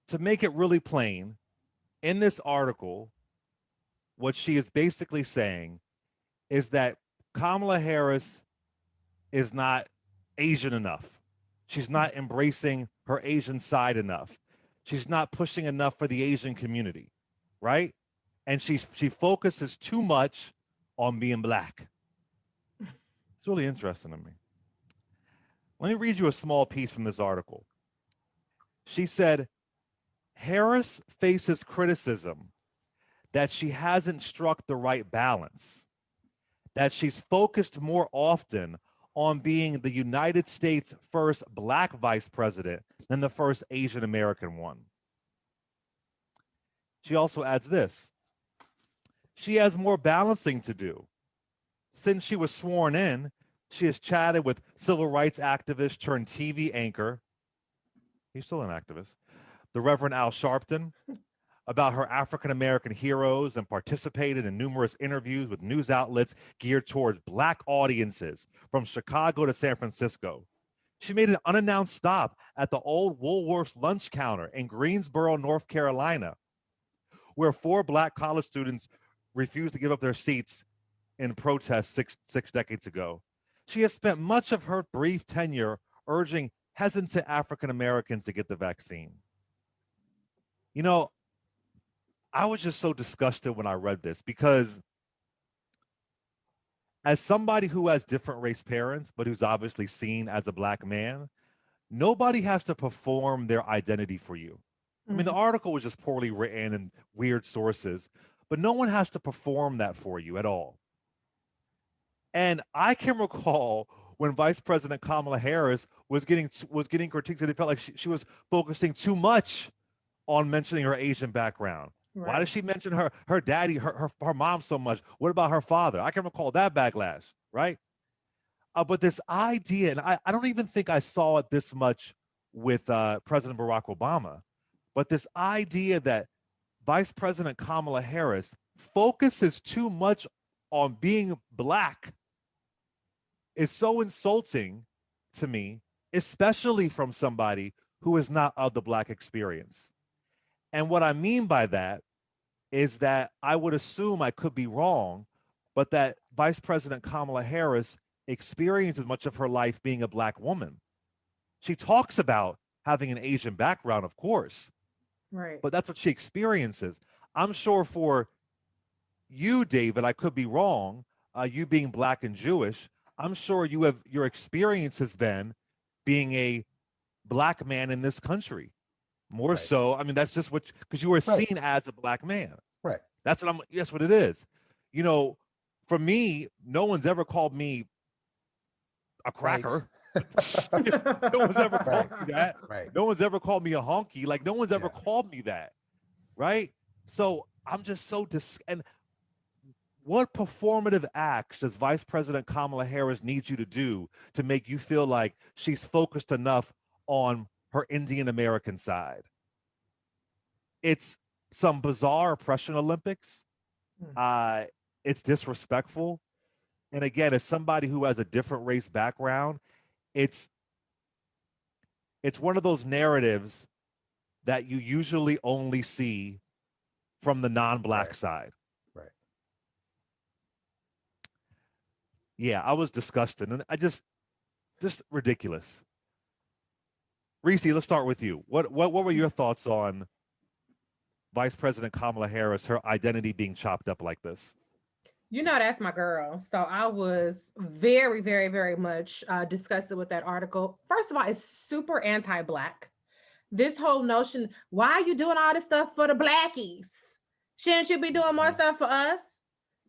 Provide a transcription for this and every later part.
To make it really plain, in this article, what she is basically saying is that Kamala Harris is not Asian enough. She's not embracing her Asian side enough. She's not pushing enough for the Asian community, right? And she focuses too much on being black. It's really interesting to me. Let me read you a small piece from this article. She said, Harris faces criticism that she hasn't struck the right balance, that she's focused more often on being the United States' first black vice president than the first Asian American one. She also adds this: she has more balancing to do. Since she was sworn in, she has chatted with civil rights activist turned TV anchor, he's still an activist, the Reverend Al Sharpton, about her African American heroes and participated in numerous interviews with news outlets geared towards black audiences from Chicago to San Francisco. She made an unannounced stop at the old Woolworth's lunch counter in Greensboro, North Carolina, where 4 black college students refused to give up their seats in protest six decades ago. She has spent much of her brief tenure urging hesitant African Americans to get the vaccine. You know, I was just so disgusted when I read this because, as somebody who has different race parents, but who's obviously seen as a black man, nobody has to perform their identity for you. I mean, the article was just poorly written and weird sources, but no one has to perform that for you at all. And I can recall when Vice President Kamala Harris was getting critiqued that it felt like she was focusing too much on mentioning her Asian background. Right. Why does she mention her daddy, her mom so much? What about her father? I can recall that backlash, right? But this idea, and I don't even think I saw it this much with President Barack Obama, but this idea that Vice President Kamala Harris focuses too much on being black is so insulting to me, especially from somebody who is not of the black experience. And what I mean by that is that I would assume, I could be wrong, but that Vice President Kamala Harris experiences much of her life being a black woman. She talks about having an Asian background, of course, right? But that's what she experiences. I'm sure for you, David, I could be wrong. You being black and Jewish, I'm sure your experience has been being a black man in this country. More Right. so, I mean, that's just what, because you were Right. seen as a black man. Right. That's what it is. You know, for me, no one's ever called me a cracker. No one's ever called me that. Right. No one's ever called me a honky. Like, no one's ever Yeah. called me that. Right. So I'm just so and what performative acts does Vice President Kamala Harris need you to do to make you feel like she's focused enough on her Indian American side? It's some bizarre oppression Olympics. It's disrespectful. And again, as somebody who has a different race background, it's one of those narratives that you usually only see from the non-black Right. side. Right. Yeah, I was disgusted, and I just ridiculous. Reese, let's start with you. What were your thoughts on Vice President Kamala Harris, her identity being chopped up like this? You know, that's my girl. So I was very, very, very much disgusted with that article. First of all, it's super anti-black. This whole notion, why are you doing all this stuff for the blackies? Shouldn't you be doing more Mm-hmm. stuff for us?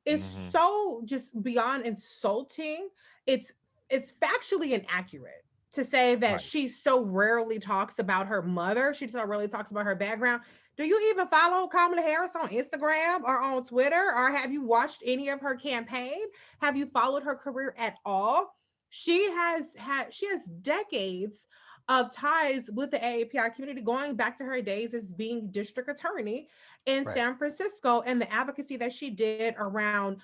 It's Mm-hmm. so just beyond insulting. It's it's factually inaccurate to say that Right. she so rarely talks about her mother. She so rarely talks about her background. Do you even follow Kamala Harris on Instagram or on Twitter? Or have you watched any of her campaign? Have you followed her career at all? She has decades of ties with the AAPI community going back to her days as being district attorney in Right. San Francisco, and the advocacy that she did around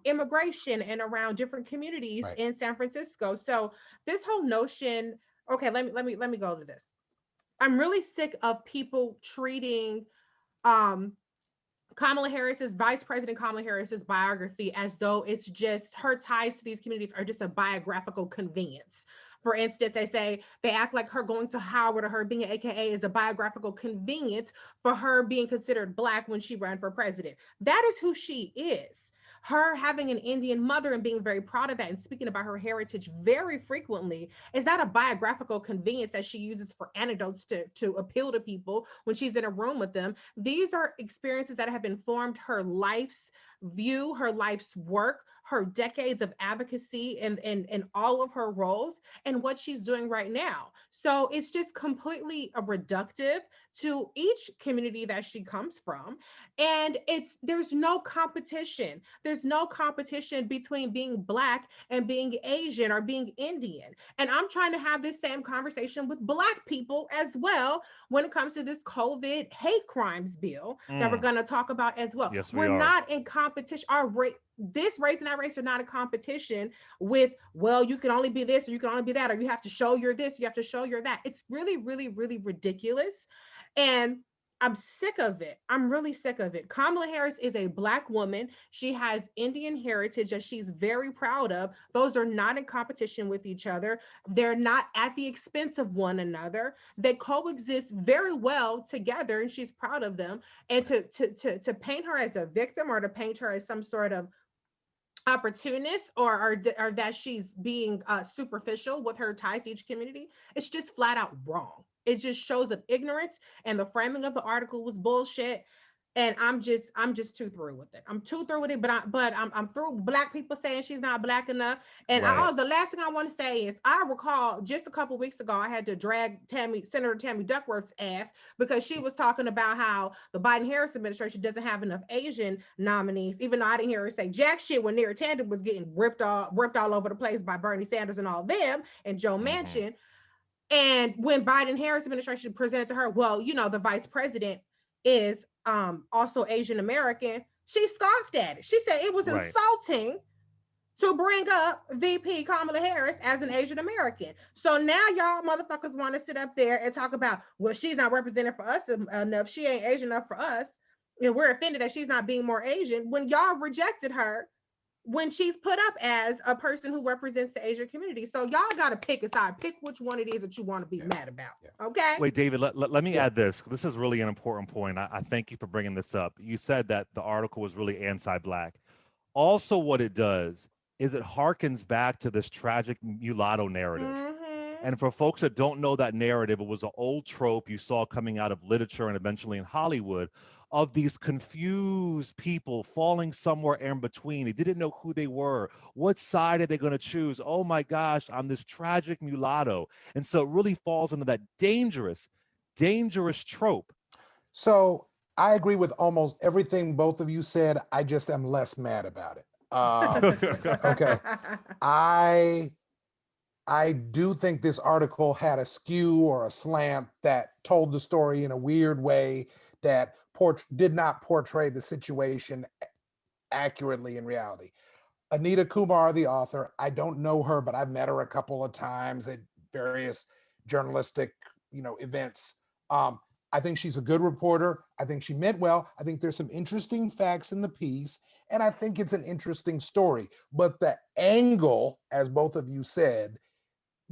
immigration and around different communities Right. in San Francisco. So this whole notion, okay, let me go to this. I'm really sick of people treating um Kamala Harris's Vice President Kamala Harris's biography as though it's just her ties to these communities are just a biographical convenience. For instance, they act like her going to Howard or her being an AKA is a biographical convenience for her being considered black when she ran for president. That is who she is. Her having an Indian mother and being very proud of that and speaking about her heritage very frequently is not a biographical convenience that she uses for anecdotes to appeal to people when she's in a room with them. These are experiences that have informed her life's view, her life's work, her decades of advocacy and all of her roles and what she's doing right now. So it's just completely a reductive to each community that she comes from. And there's no competition. There's no competition between being black and being Asian or being Indian. And I'm trying to have this same conversation with black people as well when it comes to this COVID hate crimes bill that we're Mm, going to talk about as well. yes, we We're are. not in competition. This race and that race are not a competition with, well, you can only be this or you can only be that, or you have to show you're this, you have to show you're that. It's really, really, really ridiculous. And I'm sick of it. I'm really sick of it. Kamala Harris is a black woman. She has Indian heritage that she's very proud of. Those are not in competition with each other. They're not at the expense of one another. They coexist very well together, and she's proud of them. And to paint her as a victim or to paint her as some sort of opportunist or that she's being superficial with her ties to each community, it's just flat out wrong. It just shows of ignorance, and the framing of the article was bullshit. And I'm just too through with it. I'm too through with it. But I'm through black people saying she's not black enough. And Right. the last thing I want to say is I recall just a couple weeks ago I had to drag Senator Tammy Duckworth's ass because she was talking about how the Biden Harris administration doesn't have enough Asian nominees, even though I didn't hear her say jack shit when Neera Tanden was getting ripped all over the place by Bernie Sanders and all them and Joe Hmm. Manchin. And when Biden Harris administration presented to her, well, the vice president is also Asian American, she scoffed at it. She said it was Right. insulting to bring up VP Kamala Harris as an Asian American. So now y'all motherfuckers want to sit up there and talk about, well, she's not represented for us enough. She ain't Asian enough for us. And we're offended that she's not being more Asian when y'all rejected her when she's put up as a person who represents the Asian community. So y'all got to pick a side. Pick which one it is that you want to be Yeah, mad about. yeah, Okay? Wait, David, let me yeah. add this. This is really an important point. I thank you for bringing this up. You said that the article was really anti black. Also, what it does is it harkens back to this tragic mulatto narrative. Mm-hmm. And for folks that don't know that narrative, it was an old trope you saw coming out of literature and eventually in Hollywood of these confused people falling somewhere in between. They didn't know who they were. What side are they going to choose? Oh my gosh, I'm this tragic mulatto. And so it really falls into that dangerous, dangerous trope. So I agree with almost everything both of you said. I just am less mad about it. Okay. I I do think this article had a skew or a slant that told the story in a weird way that did not portray the situation accurately in reality. Anita Kumar, the author, I don't know her, but I've met her a couple of times at various journalistic, events. I think she's a good reporter. I think she meant well. I think there's some interesting facts in the piece, and I think it's an interesting story. But the angle, as both of you said,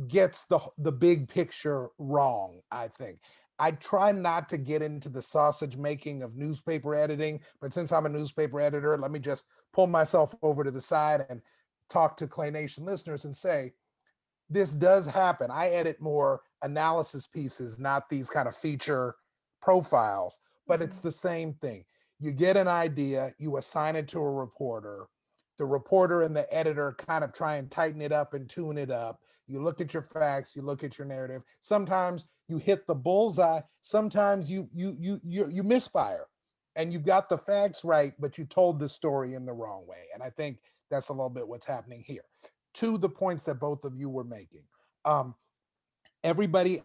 gets the big picture wrong, I think. I try not to get into the sausage making of newspaper editing, but since I'm a newspaper editor, let me just pull myself over to the side and talk to Clay Nation listeners and say, this does happen. I edit more analysis pieces, not these kind of feature profiles, but it's the same thing. You get an idea, you assign it to a reporter. The reporter and the editor kind of try and tighten it up and tune it up. You look at your facts, you look at your narrative. Sometimes you hit the bullseye, sometimes you misfire and you got the facts right, but you told the story in the wrong way. And I think that's a little bit what's happening here. To the points that both of you were making. Um, everybody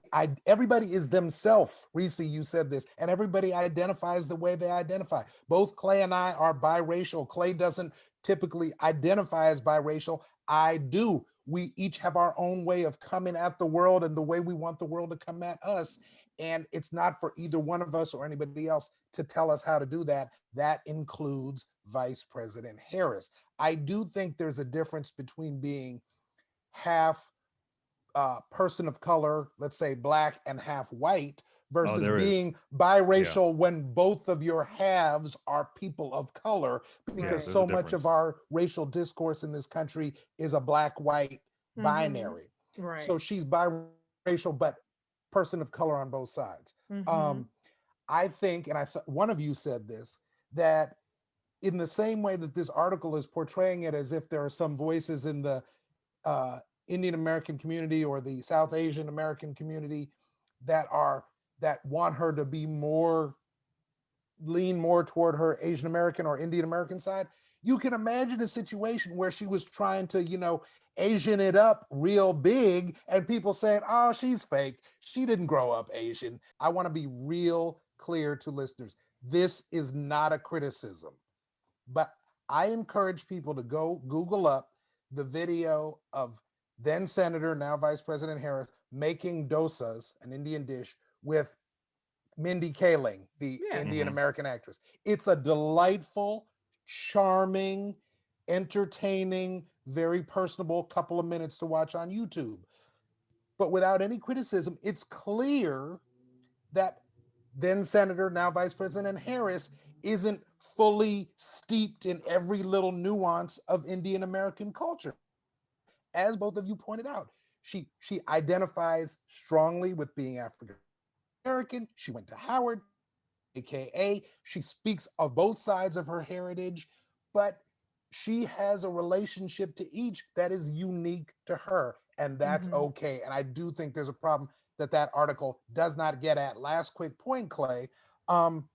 is themselves. Reese, you said this, and everybody identifies the way they identify. Both Clay and I are biracial. Clay doesn't typically identify as biracial. I do. We each have our own way of coming at the world and the way we want the world to come at us. And it's not for either one of us or anybody else to tell us how to do that. That includes Vice President Harris. I do think there's a difference between being half person of color, let's say black, and half white, Oh, versus there is. being Yeah. biracial when both of your halves are people of color, Yeah. because Right. There's a so much of difference. our racial discourse in this country is a black white Mm-hmm. binary. Right. So she's biracial, but person of color on both sides. Mm-hmm. Um, I think, and one of you said this, that in the same way that this article is portraying it as if there are some voices in the uh, Indian American community or the South Asian American community that are that want her to be more lean more toward her Asian American or Indian American side. You can imagine a situation where she was trying to, Asian it up real big, and people saying, "Oh, she's fake. She didn't grow up Asian." I want to be real clear to listeners. This is not a criticism, but I encourage people to go Google up the video of then Senator, now Vice President Harris, making dosas, an Indian dish, with Mindy Kaling, the Yeah. Indian Hmm. American actress. It's a delightful, charming, entertaining, very personable couple of minutes to watch on YouTube. But without any criticism, it's clear that then Senator, now Vice President Harris, isn't fully steeped in every little nuance of Indian American culture. As both of you pointed out, she identifies strongly with being African American. She went to Howard, aka she speaks of both sides of her heritage, but she has a relationship to each that is unique to her, and that's Mm-hmm. okay. And I do think there's a problem that article does not get at. Last quick point, Clay. Um,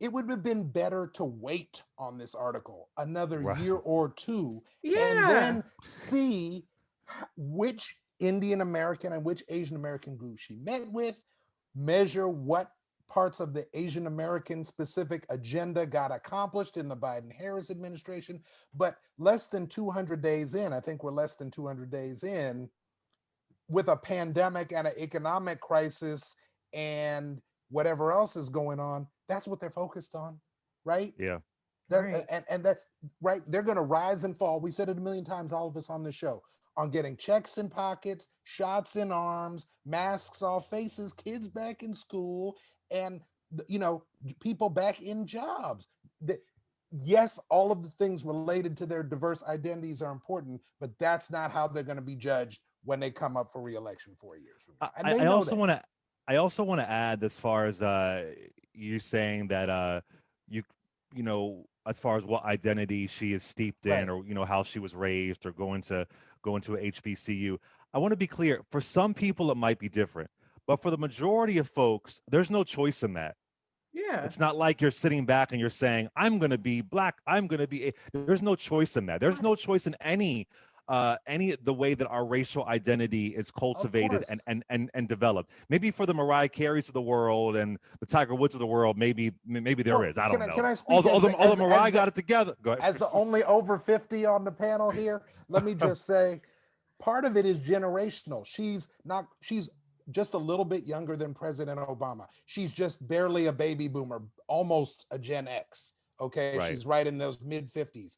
it would have been better to wait on this article another Right. year or two and Yeah. then see which Indian American and which Asian American group she met with, measure what parts of the Asian American specific agenda got accomplished in the Biden Harris administration. But less than 200 days in, I think we're less than 200 days in, with a pandemic and an economic crisis and whatever else is going on, that's what they're focused on, right? Yeah. That Right. and that right, they're going to rise and fall. We've said it a million times, all of us on the show, on getting checks in pockets, shots in arms, masks off faces, kids back in school, and people back in jobs. Yes, all of the things related to their diverse identities are important, but that's not how they're going to be judged when they come up for reelection 4 years from now. I, And I they I know also that. want to I also want to add, as far as you saying that you you know as far as what identity she is steeped in, Right. or how she was raised, or going to a HBCU. I want to be clear. For some people, it might be different, but for the majority of folks, there's no choice in that. Yeah. It's not like you're sitting back and you're saying, "I'm going to be black. I'm going to be." There's no choice in that. There's no choice in any the way that our racial identity is Of cultivated and course. developed. Maybe for the Mariah Careys of the world and the Tiger Woods of the world, maybe there Well, is. I can don't I can know. I speak as All the Mariah as the got it together. Go ahead. as the only over 50 on the panel here? Let me just say, part of it is generational. She's just a little bit younger than President Obama. She's just barely a baby boomer, almost a Gen X. Okay, Right. she's right in those mid 50s.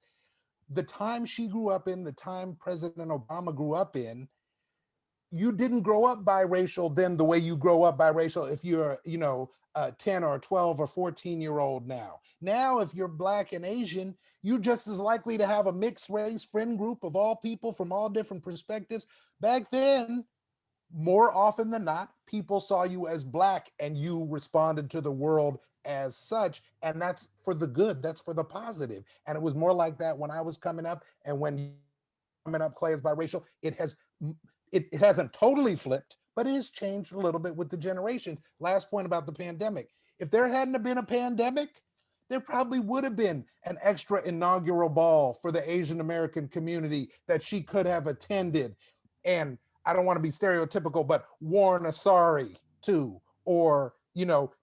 The time she grew up in, the time President Obama grew up in, you didn't grow up biracial then the way you grow up biracial if you're, a 10 or 12 or 14-year-old now. Now, if you're black and Asian, you're just as likely to have a mixed race friend group of all people from all different perspectives. Back then, more often than not, people saw you as black and you responded to the world as such. And that's for the good, that's for the positive. And it was more like that when I was coming up. And when you coming up, Clay, is biracial, it hasn't totally flipped, but it has changed a little bit with the generations. Last point about the pandemic. If there hadn't have been a pandemic, there probably would have been an extra inaugural ball for the Asian American community that she could have attended. And I don't want to be stereotypical, but worn a sari too, or,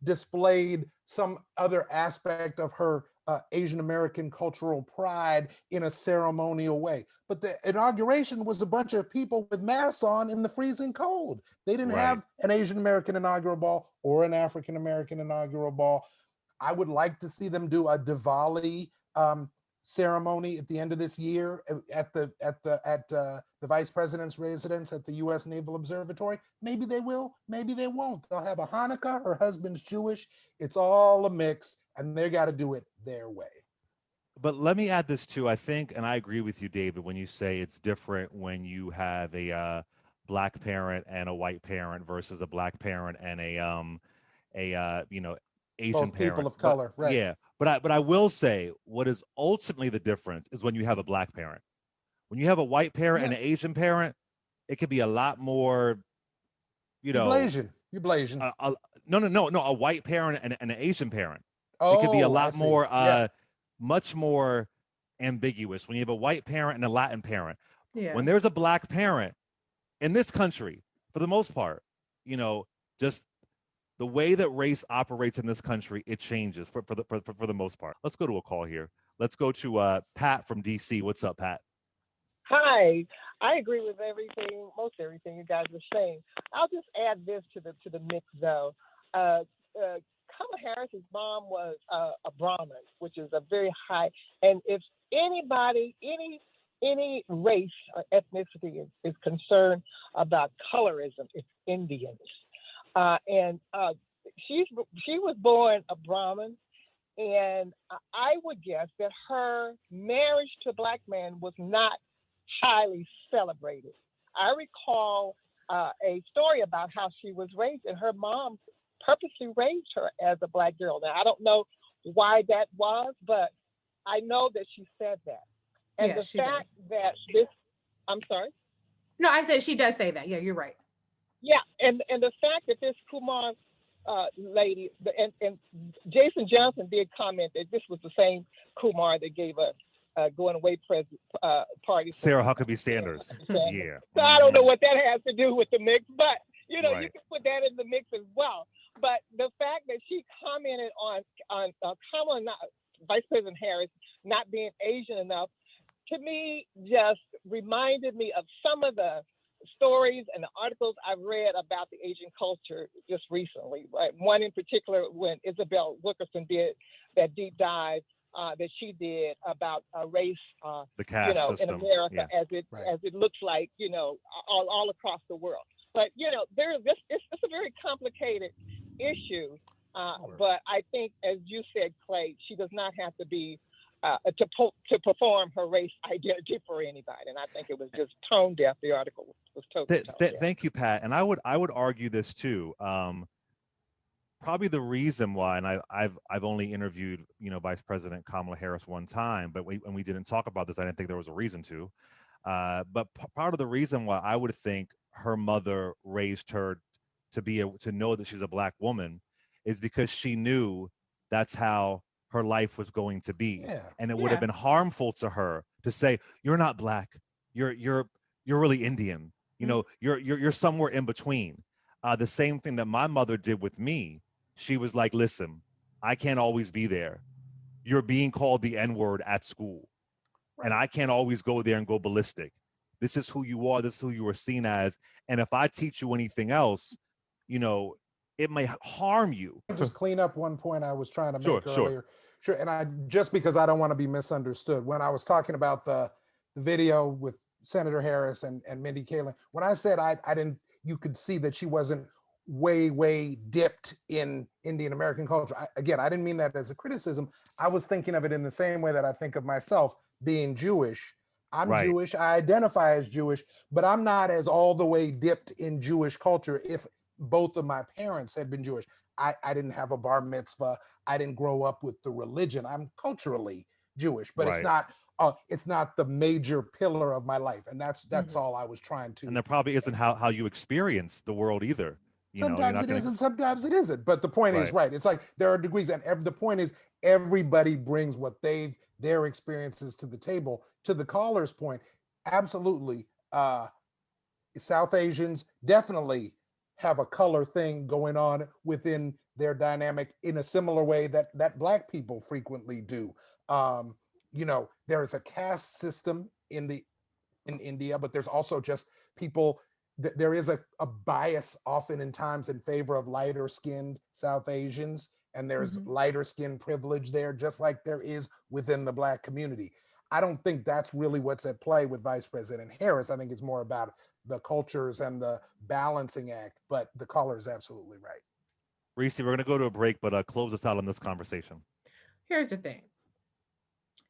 displayed some other aspect of her Asian American cultural pride in a ceremonial way. But the inauguration was a bunch of people with masks on in the freezing cold. They didn't Right. have an Asian American inaugural ball or an African American inaugural ball. I would like to see them do a Diwali ceremony at the end of this year at the vice president's residence at the U.S. Naval Observatory. Maybe they will, maybe they won't. They'll have a Hanukkah. Her husband's Jewish. It's all a mix, and they got to do it their way. But let me add this too. I think, and I agree with you, David, when you say it's different when you have a black parent and a white parent versus a black parent and a Asian Both people parent. of color, right? Yeah, but I will say what is ultimately the difference is when you have a black parent. When you have a white parent and an Asian parent, it could be a lot more, you Blasian. No, a white parent and an Asian parent. Oh, it could be a lot more, yeah. much more ambiguous when you have a white parent and a Latin parent. Yeah. When there's a black parent in this country, for the most part, just the way that race operates in this country, it changes for the most part. Let's go to a call here. Let's go to Pat from DC. What's up, Pat? Hi, I agree with most everything you guys are saying. I'll just add this to the mix, though. Kamala Harris's mom was a Brahmin, which is a very high. And if anybody, any race or ethnicity is concerned about colorism, it's Indians. She was born a Brahmin, and I would guess that her marriage to a black man was not highly celebrated. I recall a story about how she was raised, and her mom purposely raised her as a black girl. Now, I don't know why that was, but I know that she said that. And the fact that this, I'm sorry? No, I said she does say that. Yeah, you're right. Yeah, and the fact that this Kumar lady, and Jason Johnson did comment that this was the same Kumar that gave a going away party. Sarah Huckabee Sanders. Yeah. So I don't know what that has to do with the mix, but you Right. you can put that in the mix as well. But the fact that she commented on Kamala, Vice President Harris, not being Asian enough, to me just reminded me of some of the stories and the articles I've read about the Asian culture just recently. Right? One in particular, when Isabel Wilkerson did that deep dive that she did about race, the caste system in America, yeah. as it looks like, all across the world. But it's a very complicated issue. Sure. But I think, as you said, Clay, she does not have to be to perform her race identity for anybody. And I think it was just tone deaf. The article was totally tone deaf. Thank you, Pat. And I would argue this too. Probably the reason why, and I've only interviewed Vice President Kamala Harris one time, but when we didn't talk about this, I didn't think there was a reason to. But part of the reason why I would think her mother raised her to know that she's a black woman is because she knew that's how her life was going to be. Yeah. And it would have been harmful to her to say, you're not black, you're really Indian, you're somewhere in between. The same thing that my mother did with me. She was like, listen, I can't always be there. You're being called the N-word at school. Right. And I can't always go there and go ballistic. This is who you are. This is who you are seen as. And if I teach you anything else, it may harm you. Just clean up one point I was trying to make earlier. Sure. And just because I don't want to be misunderstood, when I was talking about the video with Senator Harris and Mindy Kaling, when I said I didn't, you could see that she wasn't way dipped in Indian American culture. I didn't mean that as a criticism. I was thinking of it in the same way that I think of myself being Jewish. I'm right. Jewish, I identify as Jewish, but I'm not as all the way dipped in Jewish culture. If both of my parents had been Jewish, I didn't have a bar mitzvah. I didn't grow up with the religion. I'm culturally Jewish, but right. It's not the major pillar of my life. And that's all I was trying to. And that probably isn't how you experience the world either. Sometimes it is and sometimes it isn't. But the point is, right, it's like there are degrees, and the point is everybody brings what their experiences to the table. To the caller's point, absolutely. South Asians definitely have a color thing going on within their dynamic in a similar way that Black people frequently do. You know, there's a caste system in India, but there's also just people. There is a bias often in times in favor of lighter skinned South Asians, and there's Mhm. lighter skin privilege there, just like there is within the Black community. I don't think that's really what's at play with Vice President Harris. I think it's more about the cultures and the balancing act, but the color is absolutely right. Reese, we're going to go to a break, but close us out on this conversation. Here's the thing.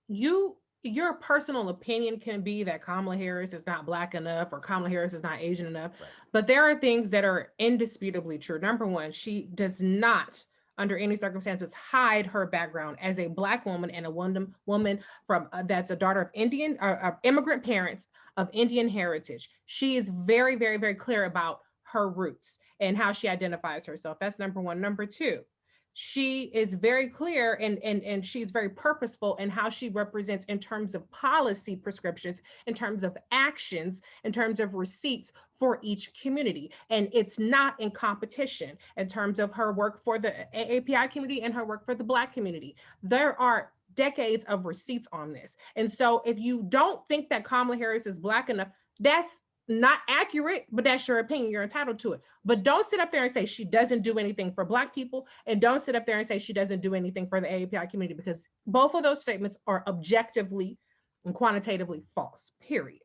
Your personal opinion can be that Kamala Harris is not black enough or Kamala Harris is not Asian enough, Right. but there are things that are indisputably true. Number one, she does not under any circumstances hide her background as a black woman and a woman from that's a daughter of Indian immigrant parents of Indian heritage. She is very, very, very clear about her roots and how she identifies herself. That's number one. Number two, she is very clear and she's very purposeful in how she represents in terms of policy prescriptions, in terms of actions, in terms of receipts for each community. And it's not in competition in terms of her work for the AAPI community and her work for the Black community. There are decades of receipts on this. And so if you don't think that Kamala Harris is Black enough, that's not accurate, but that's your opinion. You're entitled to it. But don't sit up there and say she doesn't do anything for Black people, and don't sit up there and say she doesn't do anything for the AAPI community, because both of those statements are objectively and quantitatively false, period.